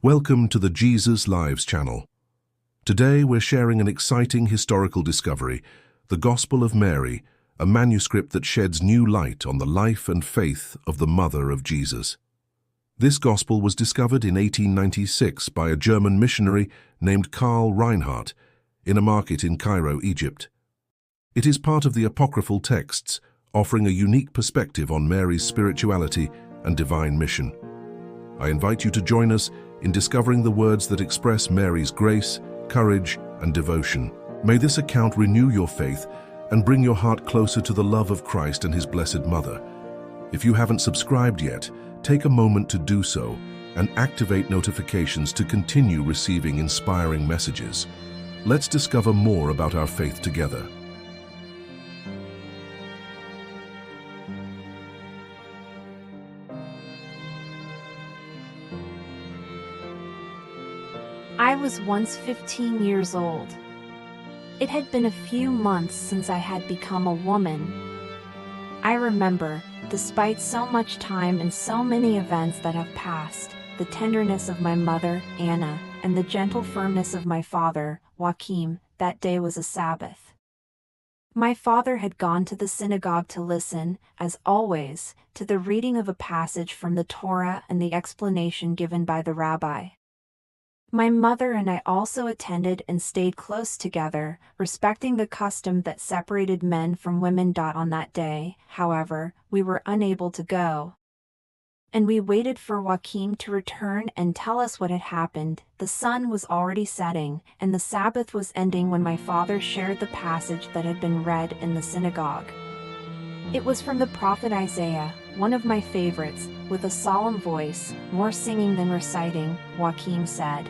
Welcome to the Jesus Lives channel. Today we're sharing an exciting historical discovery, the Gospel of Mary, a manuscript that sheds new light on the life and faith of the mother of Jesus. This gospel was discovered in 1896 by a German missionary named Carl Reinhardt in a market in Cairo, Egypt. It is part of the apocryphal texts, offering a unique perspective on Mary's spirituality and divine mission. I invite you to join us in discovering the words that express Mary's grace, courage, and devotion. May this account renew your faith and bring your heart closer to the love of Christ and His Blessed Mother. If you haven't subscribed yet, take a moment to do so and activate notifications to continue receiving inspiring messages. Let's discover more about our faith together. I was once 15 years old. It had been a few months since I had become a woman. I remember, despite so much time and so many events that have passed, the tenderness of my mother, Anna, and the gentle firmness of my father, Joachim. That day was a Sabbath. My father had gone to the synagogue to listen, as always, to the reading of a passage from the Torah and the explanation given by the rabbi. My mother and I also attended and stayed close together, respecting the custom that separated men from women. On that day, however, we were unable to go. And we waited for Joachim to return and tell us what had happened. The sun was already setting, and the Sabbath was ending when my father shared the passage that had been read in the synagogue. It was from the prophet Isaiah, one of my favorites. With a solemn voice, more singing than reciting, Joachim said,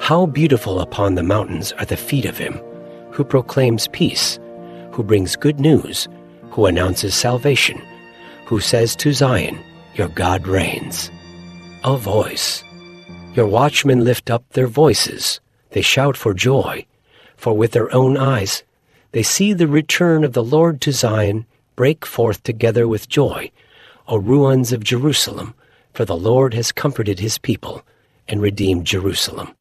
"How beautiful upon the mountains are the feet of him who proclaims peace, who brings good news, who announces salvation, who says to Zion, 'Your God reigns.' A voice. Your watchmen lift up their voices. They shout for joy, for with their own eyes they see the return of the Lord to Zion. Break forth together with joy, O ruins of Jerusalem, for the Lord has comforted his people and redeemed Jerusalem."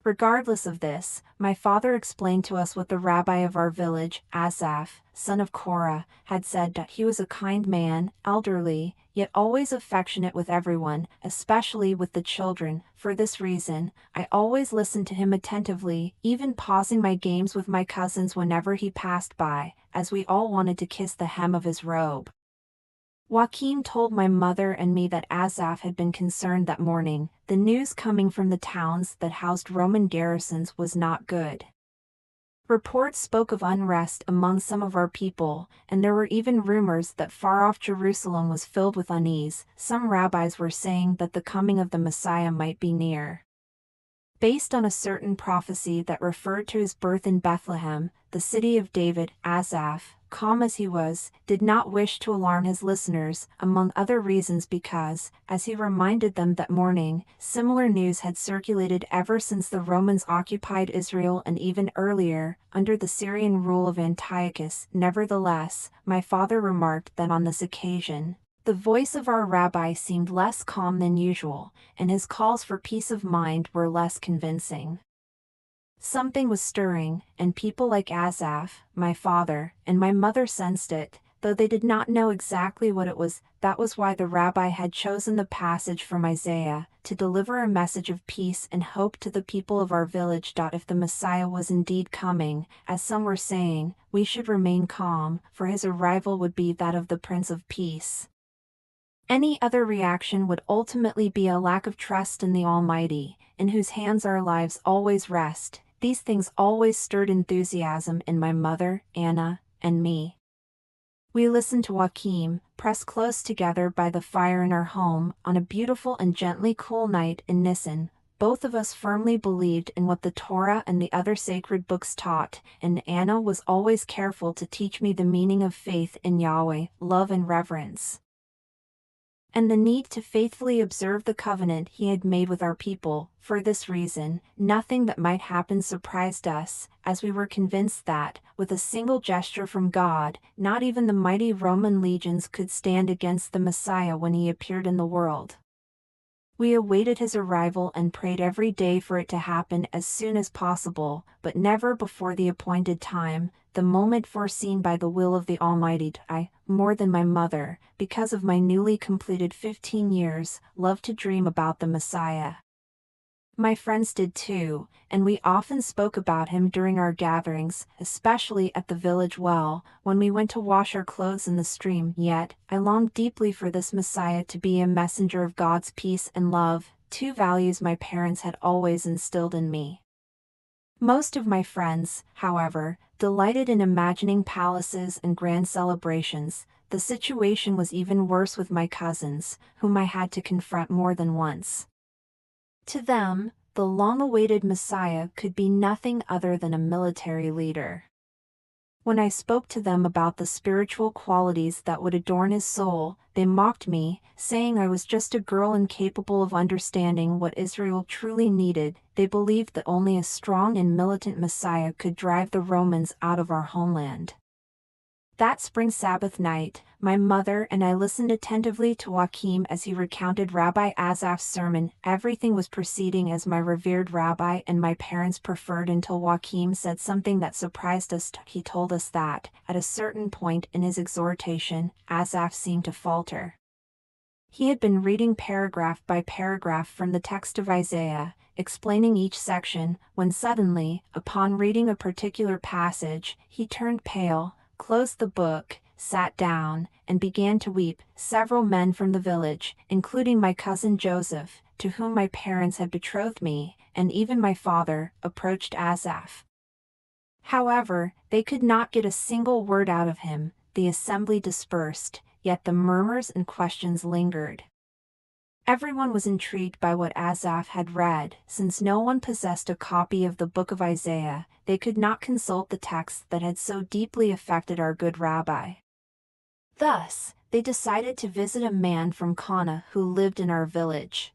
Regardless of this, my father explained to us what the rabbi of our village, Asaph, son of Korah, had said. He was a kind man, elderly, yet always affectionate with everyone, especially with the children. For this reason, I always listened to him attentively, even pausing my games with my cousins whenever he passed by, as we all wanted to kiss the hem of his robe. Joachim told my mother and me that Asaph had been concerned that morning. The news coming from the towns that housed Roman garrisons was not good. Reports spoke of unrest among some of our people, and there were even rumors that far-off Jerusalem was filled with unease. Some rabbis were saying that the coming of the Messiah might be near. Based on a certain prophecy that referred to his birth in Bethlehem, the city of David, Asaph, calm as he was, did not wish to alarm his listeners, among other reasons because, as he reminded them that morning, similar news had circulated ever since the Romans occupied Israel and even earlier, under the Syrian rule of Antiochus. Nevertheless, my father remarked that on this occasion, the voice of our rabbi seemed less calm than usual, and his calls for peace of mind were less convincing. Something was stirring, and people like Asaph, my father, and my mother sensed it, though they did not know exactly what it was. That was why the rabbi had chosen the passage from Isaiah, to deliver a message of peace and hope to the people of our village. If the Messiah was indeed coming, as some were saying, we should remain calm, for his arrival would be that of the Prince of Peace. Any other reaction would ultimately be a lack of trust in the Almighty, in whose hands our lives always rest. These things always stirred enthusiasm in my mother, Anna, and me. We listened to Joachim, pressed close together by the fire in our home, on a beautiful and gently cool night in Nisan. Both of us firmly believed in what the Torah and the other sacred books taught, and Anna was always careful to teach me the meaning of faith in Yahweh, love and reverence. and the need to faithfully observe the covenant he had made with our people. For this reason, nothing that might happen surprised us, as we were convinced that, with a single gesture from God, not even the mighty Roman legions could stand against the Messiah when he appeared in the world. We awaited his arrival and prayed every day for it to happen as soon as possible, but never before the appointed time, the moment foreseen by the will of the Almighty. I, more than my mother, because of my newly completed 15 years, loved to dream about the Messiah. My friends did too, and we often spoke about him during our gatherings, especially at the village well, when we went to wash our clothes in the stream. Yet, I longed deeply for this Messiah to be a messenger of God's peace and love, two values my parents had always instilled in me. Most of my friends, however, delighted in imagining palaces and grand celebrations. The situation was even worse with my cousins, whom I had to confront more than once. To them, the long-awaited Messiah could be nothing other than a military leader. When I spoke to them about the spiritual qualities that would adorn his soul, they mocked me, saying I was just a girl incapable of understanding what Israel truly needed. They believed that only a strong and militant Messiah could drive the Romans out of our homeland. That spring Sabbath night, my mother and I listened attentively to Joachim as he recounted Rabbi Asaf's sermon. Everything was proceeding as my revered rabbi and my parents preferred until Joachim said something that surprised us. He told us that, at a certain point in his exhortation, Asaph seemed to falter. He had been reading paragraph by paragraph from the text of Isaiah, explaining each section, when suddenly, upon reading a particular passage, he turned pale, closed the book, sat down, and began to weep. Several men from the village, including my cousin Joseph, to whom my parents had betrothed me, and even my father, approached Asaph. However, they could not get a single word out of him. The assembly dispersed, yet the murmurs and questions lingered. Everyone was intrigued by what Asaph had read. Since no one possessed a copy of the book of Isaiah, they could not consult the text that had so deeply affected our good rabbi. Thus, they decided to visit a man from Cana who lived in our village.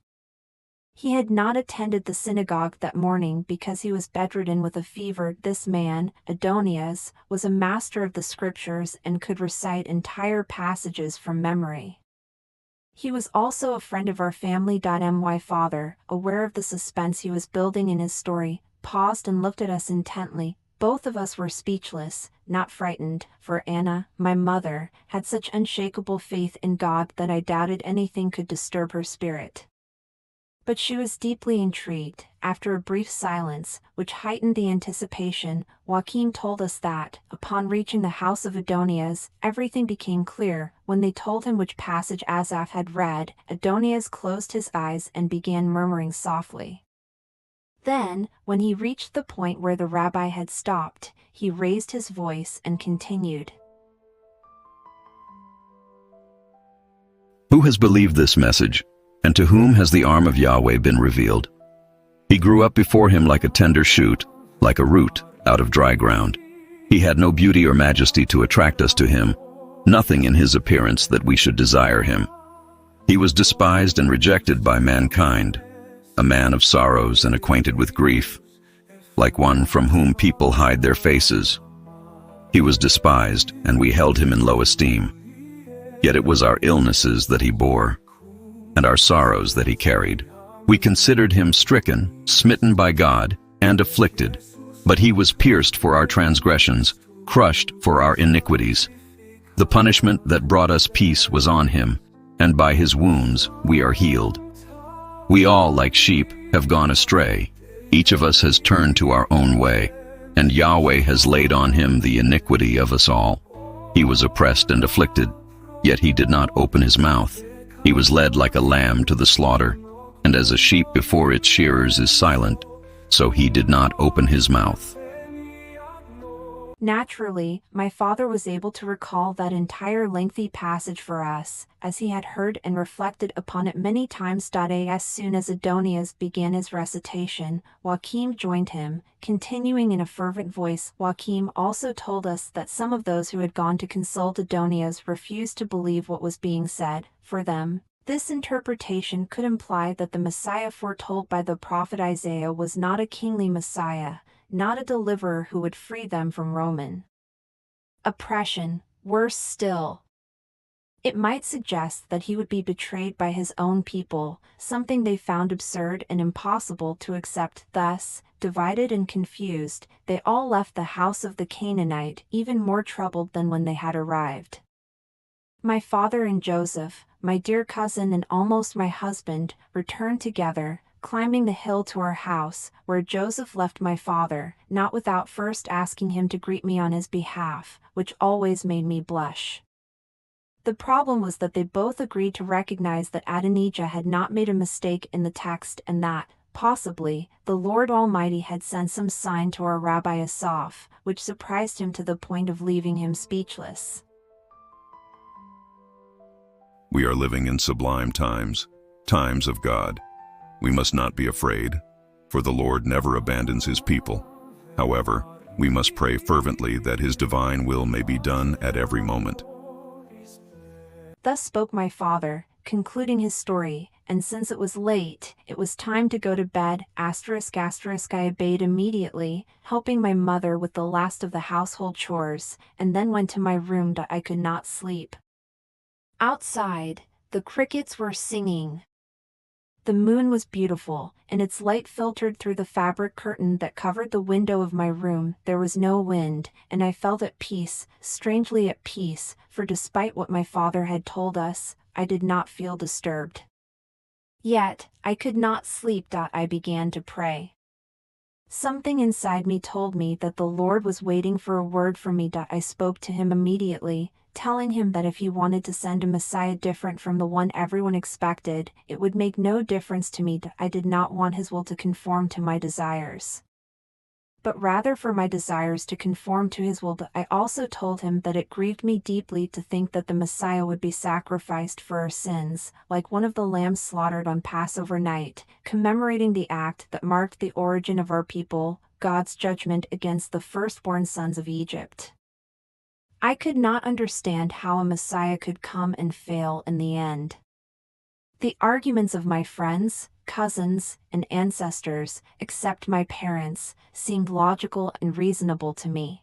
He had not attended the synagogue that morning because he was bedridden with a fever. This man, Adonias, was a master of the scriptures and could recite entire passages from memory. He was also a friend of our family. My father, aware of the suspense he was building in his story, paused and looked at us intently. Both of us were speechless, not frightened, for Anna, my mother, had such unshakable faith in God that I doubted anything could disturb her spirit. But she was deeply intrigued. After a brief silence, which heightened the anticipation, Joachim told us that, upon reaching the house of Adonias, everything became clear. When they told him which passage Asaph had read, Adonias closed his eyes and began murmuring softly. Then, when he reached the point where the rabbi had stopped, he raised his voice and continued. Who has believed this message, and to whom has the arm of Yahweh been revealed? He grew up before him like a tender shoot, like a root out of dry ground. He had no beauty or majesty to attract us to him, nothing in his appearance that we should desire him. He was despised and rejected by mankind, a man of sorrows and acquainted with grief, like one from whom people hide their faces. He was despised, and we held him in low esteem. Yet it was our illnesses that he bore, and our sorrows that he carried. We considered him stricken, smitten by God, and afflicted. But he was pierced for our transgressions, crushed for our iniquities. The punishment that brought us peace was on him, and by his wounds we are healed. We all, like sheep, have gone astray. Each of us has turned to our own way, and Yahweh has laid on him the iniquity of us all. He was oppressed and afflicted, yet he did not open his mouth. He was led like a lamb to the slaughter, and as a sheep before its shearers is silent, so he did not open his mouth. Naturally, my father was able to recall that entire lengthy passage for us, as he had heard and reflected upon it many times. As soon as Adonias began his recitation, Joachim joined him, continuing in a fervent voice. Joachim also told us that some of those who had gone to consult Adonias refused to believe what was being said. For them, This interpretation could imply that the Messiah foretold by the prophet Isaiah was not a kingly Messiah, not a deliverer who would free them from Roman oppression. Worse still, it might suggest that he would be betrayed by his own people, something they found absurd and impossible to accept. Thus, divided and confused, they all left the house of the Canaanite, even more troubled than when they had arrived. My father and Joseph, my dear cousin and almost my husband, returned together, climbing the hill to our house, where Joseph left my father, not without first asking him to greet me on his behalf, which always made me blush. The problem was that they both agreed to recognize that Adonijah had not made a mistake in the text and that, possibly, the Lord Almighty had sent some sign to our Rabbi Asaph, which surprised him to the point of leaving him speechless. We are living in sublime times, times of God. We must not be afraid, for the Lord never abandons his people. However, we must pray fervently that his divine will may be done at every moment. Thus spoke my father, concluding his story, and since it was late, it was time to go to bed. I obeyed immediately, helping my mother with the last of the household chores, and then went to my room. I could not sleep. Outside, the crickets were singing. The moon was beautiful, and its light filtered through the fabric curtain that covered the window of my room. There was no wind, and I felt at peace, strangely at peace, for despite what my father had told us, I did not feel disturbed. Yet, I could not sleep. I began to pray. Something inside me told me that the Lord was waiting for a word from me. I spoke to him immediately, telling him that if he wanted to send a Messiah different from the one everyone expected, it would make no difference to me. I did not want his will to conform to my desires, but rather for my desires to conform to his will. I also told him that it grieved me deeply to think that the Messiah would be sacrificed for our sins, like one of the lambs slaughtered on Passover night, commemorating the act that marked the origin of our people, God's judgment against the firstborn sons of Egypt. I could not understand how a Messiah could come and fail in the end. The arguments of my friends, cousins, and ancestors, except my parents, seemed logical and reasonable to me.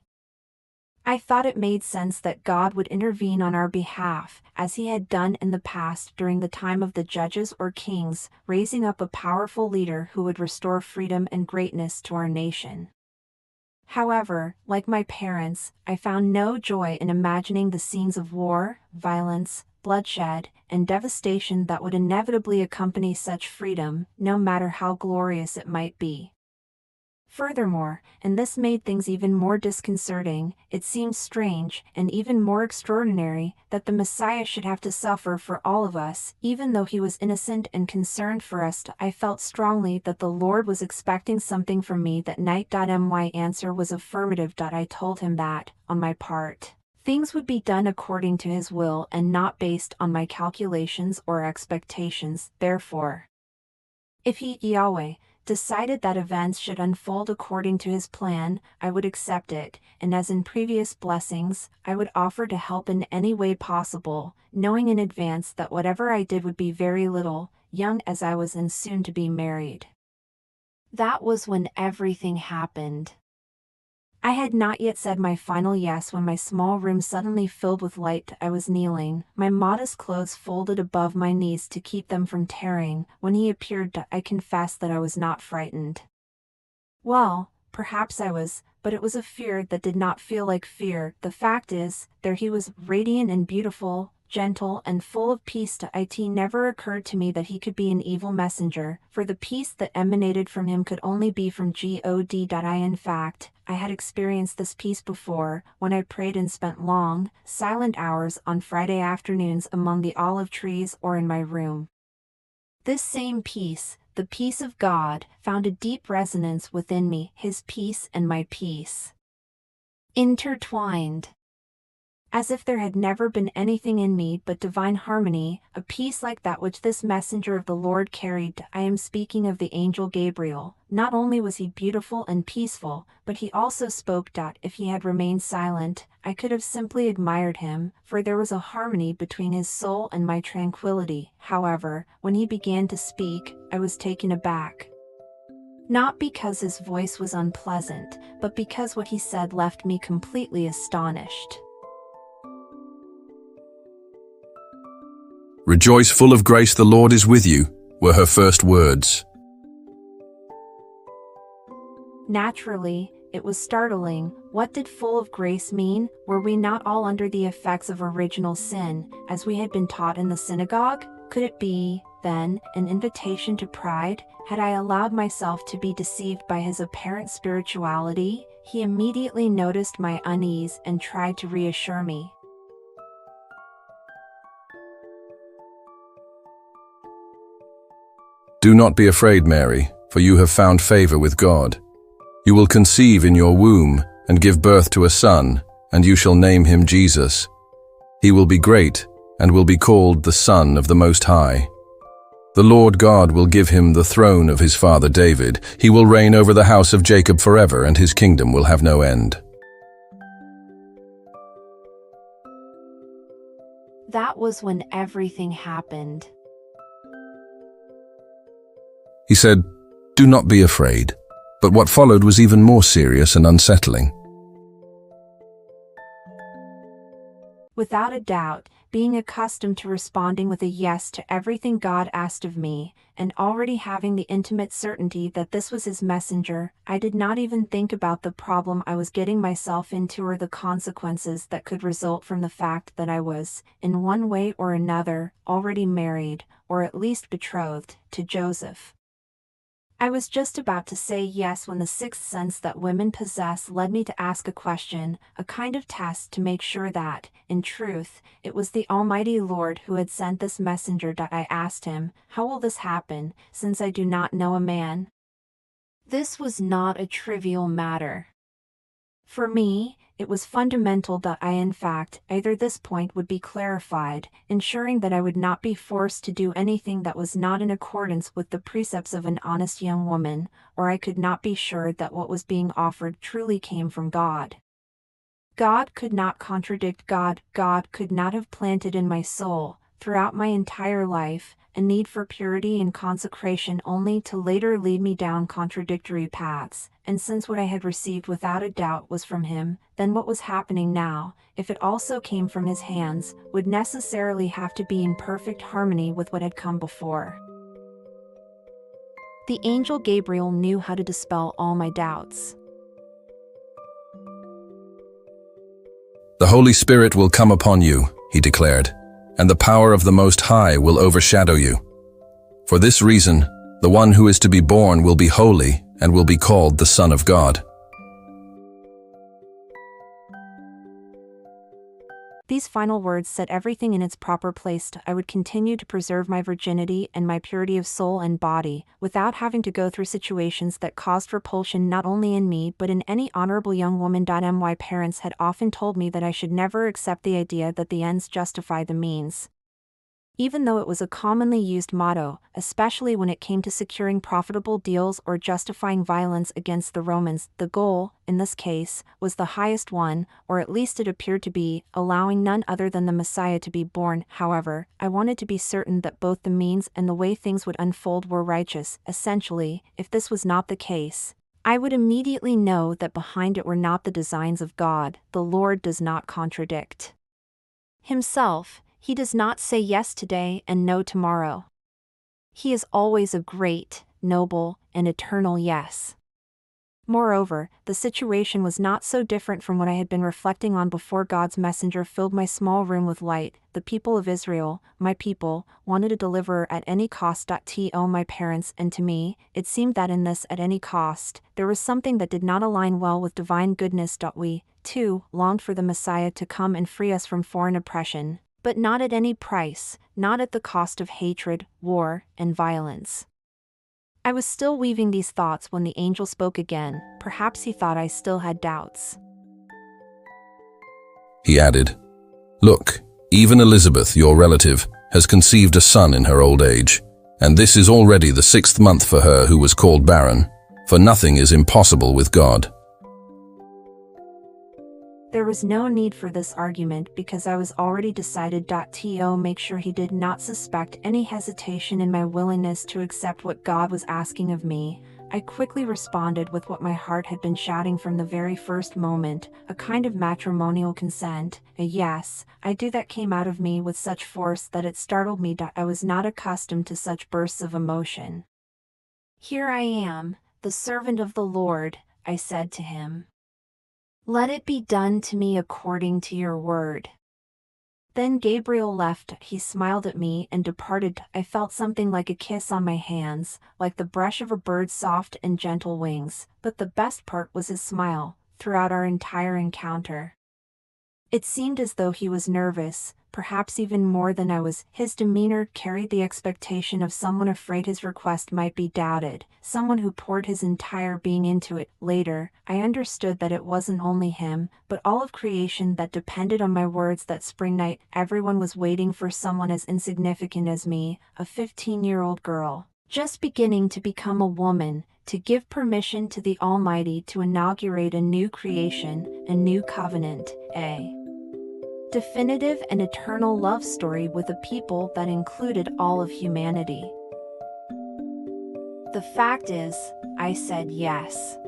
I thought it made sense that God would intervene on our behalf, as he had done in the past during the time of the judges or kings, raising up a powerful leader who would restore freedom and greatness to our nation. However, like my parents, I found no joy in imagining the scenes of war, violence, bloodshed, and devastation that would inevitably accompany such freedom, no matter how glorious it might be. Furthermore, and this made things even more disconcerting, it seemed strange, and even more extraordinary, that the Messiah should have to suffer for all of us, even though he was innocent and concerned for us. I felt strongly that the Lord was expecting something from me that night. My answer was affirmative. I told him that, on my part, things would be done according to his will and not based on my calculations or expectations. Therefore, if he, Yahweh, decided that events should unfold according to his plan, I would accept it, and as in previous blessings, I would offer to help in any way possible, knowing in advance that whatever I did would be very little, young as I was and soon to be married. That was when everything happened. I had not yet said my final yes when my small room suddenly filled with light. I was kneeling, my modest clothes folded above my knees to keep them from tearing. When he appeared, I confessed that I was not frightened. Well, perhaps I was, but it was a fear that did not feel like fear. The fact is, there he was, radiant and beautiful, gentle and full of peace. It never occurred to me that he could be an evil messenger, for the peace that emanated from him could only be from God. In fact, I had experienced this peace before, when I prayed and spent long, silent hours on Friday afternoons among the olive trees or in my room. This same peace, the peace of God, found a deep resonance within me, his peace and my peace, intertwined. as if there had never been anything in me but divine harmony, a peace like that which this messenger of the Lord carried. I am speaking of the angel Gabriel. Not only was he beautiful and peaceful, but he also spoke. If he had remained silent, I could have simply admired him, for there was a harmony between his soul and my tranquility. However, when he began to speak, I was taken aback. Not because his voice was unpleasant, but because what he said left me completely astonished. "Rejoice, full of grace, the Lord is with you," were her first words. Naturally, it was startling. What did full of grace mean? Were we not all under the effects of original sin, as we had been taught in the synagogue? Could it be, then, an invitation to pride? Had I allowed myself to be deceived by his apparent spirituality? He immediately noticed my unease and tried to reassure me. "Do not be afraid, Mary, for you have found favor with God. You will conceive in your womb and give birth to a son, and you shall name him Jesus. He will be great and will be called the Son of the Most High. The Lord God will give him the throne of his father David. He will reign over the house of Jacob forever, and his kingdom will have no end." That was when everything happened. He said, "Do not be afraid." But what followed was even more serious and unsettling. Without a doubt, being accustomed to responding with a yes to everything God asked of me, and already having the intimate certainty that this was his messenger, I did not even think about the problem I was getting myself into or the consequences that could result from the fact that I was, in one way or another, already married, or at least betrothed, to Joseph. I was just about to say yes when the sixth sense that women possess led me to ask a question, a kind of test to make sure that, in truth, it was the Almighty Lord who had sent this messenger. I asked him, "How will this happen, since I do not know a man?" This was not a trivial matter. For me, it was fundamental. In fact, either this point would be clarified, ensuring that I would not be forced to do anything that was not in accordance with the precepts of an honest young woman, or I could not be sure that what was being offered truly came from God. God could not contradict God. God could not have planted in my soul, throughout my entire life, a need for purity and consecration only to later lead me down contradictory paths, and since what I had received without a doubt was from him, then what was happening now, if it also came from his hands, would necessarily have to be in perfect harmony with what had come before. The angel Gabriel knew how to dispel all my doubts. "The Holy Spirit will come upon you," he declared, "and the power of the Most High will overshadow you. For this reason, the one who is to be born will be holy and will be called the Son of God." These final words set everything in its proper place. I would continue to preserve my virginity and my purity of soul and body, without having to go through situations that caused repulsion not only in me but in any honorable young woman. My parents had often told me that I should never accept the idea that the ends justify the means. Even though it was a commonly used motto, especially when it came to securing profitable deals or justifying violence against the Romans, the goal, in this case, was the highest one, or at least it appeared to be, allowing none other than the Messiah to be born. However, I wanted to be certain that both the means and the way things would unfold were righteous. Essentially, if this was not the case, I would immediately know that behind it were not the designs of God. The Lord does not contradict himself. He does not say yes today and no tomorrow. He is always a great, noble, and eternal yes. Moreover, the situation was not so different from what I had been reflecting on before God's messenger filled my small room with light. The people of Israel, my people, wanted a deliverer at any cost. To my parents and to me, it seemed that in this "at any cost," there was something that did not align well with divine goodness. We, too, longed for the Messiah to come and free us from foreign oppression, but not at any price, not at the cost of hatred, war, and violence. I was still weaving these thoughts when the angel spoke again. Perhaps he thought I still had doubts. He added, Look, even Elizabeth, your relative, has conceived a son in her old age, and this is already the 6th month for her who was called barren, for nothing is impossible with God." There was no need for this argument because I was already decided to make sure he did not suspect any hesitation in my willingness to accept what God was asking of me. I quickly responded with what my heart had been shouting from the very first moment, a kind of matrimonial consent, a yes, I do that came out of me with such force that it startled me. I was not accustomed to such bursts of emotion. "Here I am, the servant of the Lord," I said to him. "Let it be done to me according to your word." Then Gabriel left. He smiled at me and departed. I felt something like a kiss on my hands, like the brush of a bird's soft and gentle wings, but the best part was his smile, throughout our entire encounter. It seemed as though he was nervous, perhaps even more than I was. His demeanor carried the expectation of someone afraid his request might be doubted, someone who poured his entire being into it. Later, I understood that it wasn't only him, but all of creation that depended on my words that spring night. Everyone was waiting for someone as insignificant as me, a 15-year-old girl, just beginning to become a woman, to give permission to the Almighty to inaugurate a new creation, a new covenant, a definitive and eternal love story with a people that included all of humanity. The fact is, I said yes.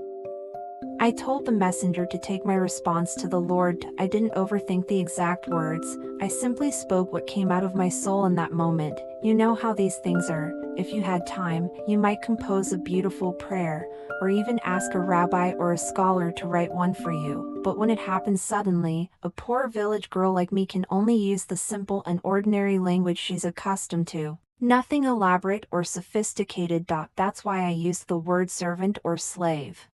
I told the messenger to take my response to the Lord. I didn't overthink the exact words. I simply spoke what came out of my soul in that moment. You know how these things are. If you had time, you might compose a beautiful prayer, or even ask a rabbi or a scholar to write one for you. But when it happens suddenly, a poor village girl like me can only use the simple and ordinary language she's accustomed to. Nothing elaborate or sophisticated. That's why I used the word servant or slave.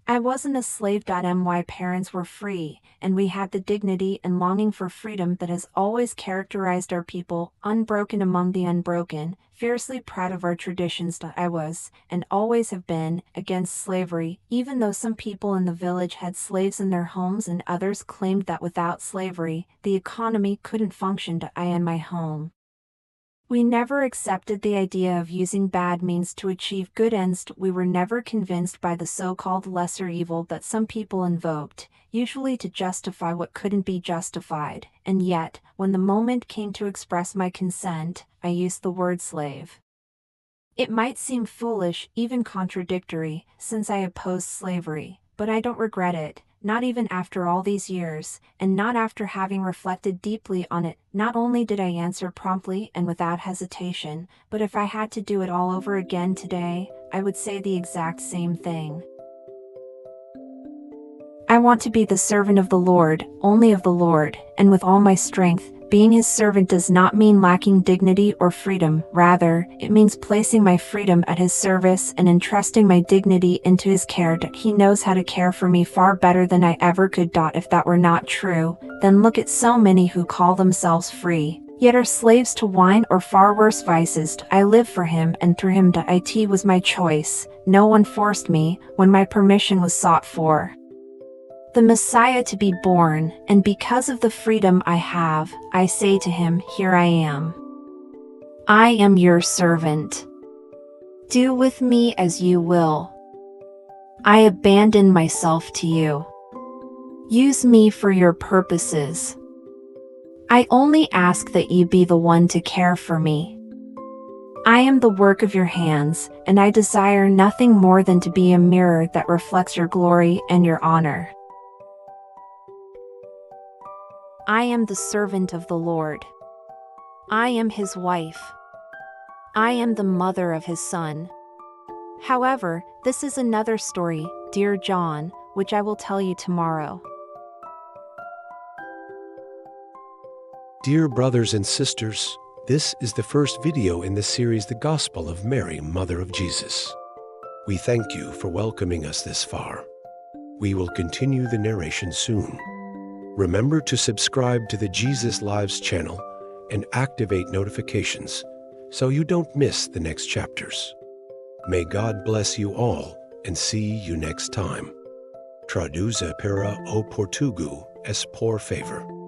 I wasn't a slave. My parents were free, and we had the dignity and longing for freedom that has always characterized our people, unbroken among the unbroken, fiercely proud of our traditions. I was, and always have been, against slavery, even though some people in the village had slaves in their homes and others claimed that without slavery, the economy couldn't function. I in my home. We never accepted the idea of using bad means to achieve good ends. We were never convinced by the so-called lesser evil that some people invoked, usually to justify what couldn't be justified, and yet, when the moment came to express my consent, I used the word slave. It might seem foolish, even contradictory, since I opposed slavery, but I don't regret it. Not even after all these years, and not after having reflected deeply on it. Not only did I answer promptly and without hesitation, but if I had to do it all over again today, I would say the exact same thing. I want to be the servant of the Lord, only of the Lord, and with all my strength. Being his servant does not mean lacking dignity or freedom. Rather, it means placing my freedom at his service and entrusting my dignity into his care. He knows how to care for me far better than I ever could. If that were not true, then look at so many who call themselves free, yet are slaves to wine or far worse vices. I live for him and through him. It was my choice. No one forced me when my permission was sought for the Messiah to be born, and because of the freedom I have, I say to him, here I am. I am your servant. Do with me as you will. I abandon myself to you. Use me for your purposes. I only ask that you be the one to care for me. I am the work of your hands, and I desire nothing more than to be a mirror that reflects your glory and your honor. I am the servant of the Lord. I am his wife. I am the mother of his son. However, this is another story, dear John, which I will tell you tomorrow. Dear brothers and sisters, this is the first video in the series The Gospel of Mary, Mother of Jesus. We thank you for welcoming us this far. We will continue the narration soon. Remember to subscribe to the Jesus Lives channel and activate notifications so you don't miss the next chapters. May God bless you all and see you next time. Traduza para o Português por favor.